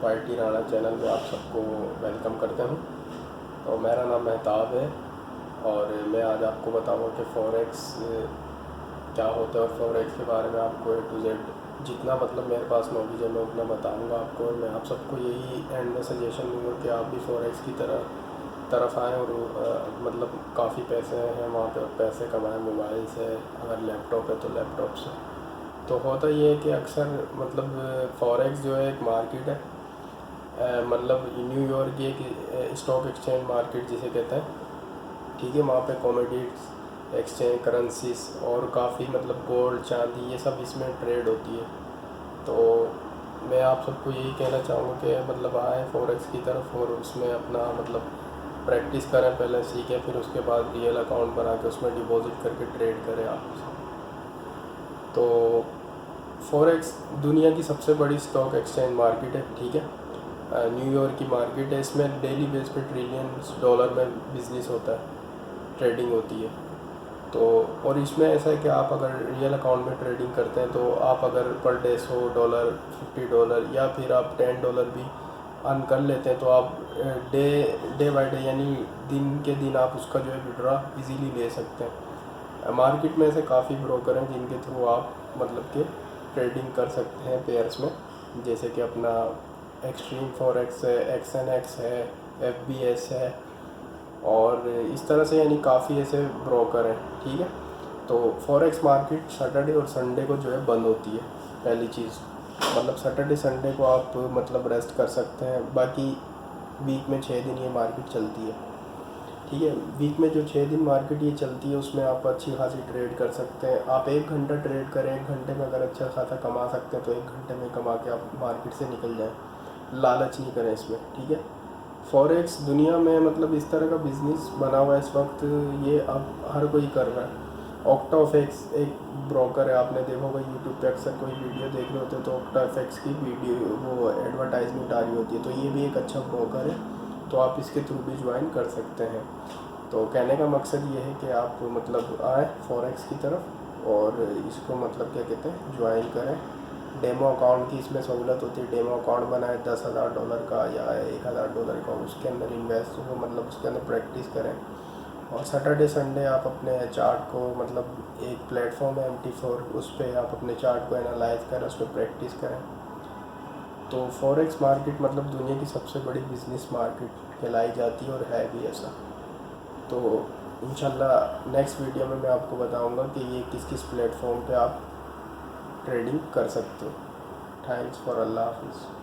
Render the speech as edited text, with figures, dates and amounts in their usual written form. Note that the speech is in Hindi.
वाईटी राणा चैनल में आप सबको वेलकम करता हूँ। तो मेरा नाम मेहताब है और मैं आज आपको बताऊँगा कि फ़ॉरेक्स क्या होता है और फ़ॉरेक्स के बारे में आपको A to Z जितना मतलब मेरे पास नॉलेज है मैं उतना बताऊँगा आपको। और मैं आप सबको यही एंड में सजेशन दूँगा कि आप भी फ़ॉरेक्स की तरफ आएँ और मतलब काफ़ी पैसे हैं वहाँ पे, पैसे कमाएँ मोबाइल से, अगर लैपटॉप है तो लैपटॉप से। तो होता ये है कि अक्सर मतलब फ़ॉरेक्स जो है एक मार्केट है, मतलब न्यूयॉर्क की एक स्टॉक एक्सचेंज मार्केट जिसे कहते हैं, ठीक है। वहाँ पे कमोडिटीज एक्सचेंज, करेंसीज और काफ़ी मतलब गोल्ड, चांदी, ये सब इसमें ट्रेड होती है। तो मैं आप सबको यही कहना चाहूँगा कि मतलब आए फ़ॉरेक्स की तरफ और उसमें अपना मतलब प्रैक्टिस करें, पहले सीखें, फिर उसके बाद रियल अकाउंट बना के उसमें डिपॉजिट करके ट्रेड करें आप। तो फ़ॉरेक्स दुनिया की सबसे बड़ी स्टॉक एक्सचेंज मार्केट है, ठीक है। न्यूयॉर्क की मार्केट है। इसमें डेली बेस पे ट्रिलियंस डॉलर में बिज़नेस होता है, ट्रेडिंग होती है। तो और इसमें ऐसा है कि आप अगर रियल अकाउंट में ट्रेडिंग करते हैं तो आप अगर पर डे $100, $50 या फिर आप $10 भी अर्न कर लेते हैं तो आप डे डे बाई डे यानी दिन के दिन आप उसका जो है विड्रॉ इजीली ले सकते हैं। मार्केट में ऐसे काफ़ी ब्रोकर हैं जिनके थ्रू आप मतलब कि ट्रेडिंग कर सकते हैं पेयर्स में, जैसे कि अपना एक्सट्रीम फॉरेक्स है, XNX है, FBS है और इस तरह से यानी काफ़ी ऐसे ब्रोकर हैं, ठीक है। तो फॉरेक्स मार्केट सैटरडे और संडे को जो है बंद होती है, पहली चीज़। मतलब सैटरडे संडे को आप मतलब रेस्ट कर सकते हैं, बाकी वीक में 6 दिन ये मार्केट चलती है, ठीक है। वीक में जो 6 दिन मार्केट ये चलती है उसमें आप अच्छी खासी ट्रेड कर सकते हैं। आप 1 घंटा ट्रेड करें, 1 घंटे में अगर अच्छा खासा कमा सकते हैं तो 1 घंटे में कमा के आप मार्केट से निकल जाएं। लालच नहीं करें इसमें, ठीक है। फॉरेक्स दुनिया में मतलब इस तरह का बिजनेस बना हुआ है इस वक्त, ये अब हर कोई कर रहा है। ऑक्टाफेक्स एक ब्रोकर है, आपने देखा होगा यूट्यूब पे अक्सर कोई वीडियो देख रहे होते हैं तो ऑक्टाफेक्स की वीडियो वो एडवर्टाइजमेंट आ रही होती है, तो ये भी एक अच्छा ब्रोकर है, तो आप इसके थ्रू भी ज्वाइन कर सकते हैं। तो कहने का मकसद ये है कि आप मतलब आए फॉरेक्स की तरफ और इसको मतलब क्या कहते हैं ज्वाइन करें। डेमो अकाउंट की इसमें सहूलत होती है, डेमो अकाउंट बनाए $10,000 का या $1,000 का, उसके अंदर इन्वेस्ट हो, मतलब उसके अंदर प्रैक्टिस करें। और सैटरडे संडे आप अपने चार्ट को मतलब एक प्लेटफॉर्म है MT4, उस पर आप अपने चार्ट को एनालाइज करें, उस पर प्रैक्टिस करें। तो फॉरेक्स मार्केट मतलब दुनिया की सबसे बड़ी बिजनेस मार्केट कहलाई जाती है और है भी ऐसा। तो इंशाल्लाह नेक्स्ट वीडियो में मैं आपको बताऊंगा कि ये किस किस प्लेटफॉर्म पे आप ट्रेडिंग कर सकते हो। थैंक्स फॉर, अल्लाह हाफिज़।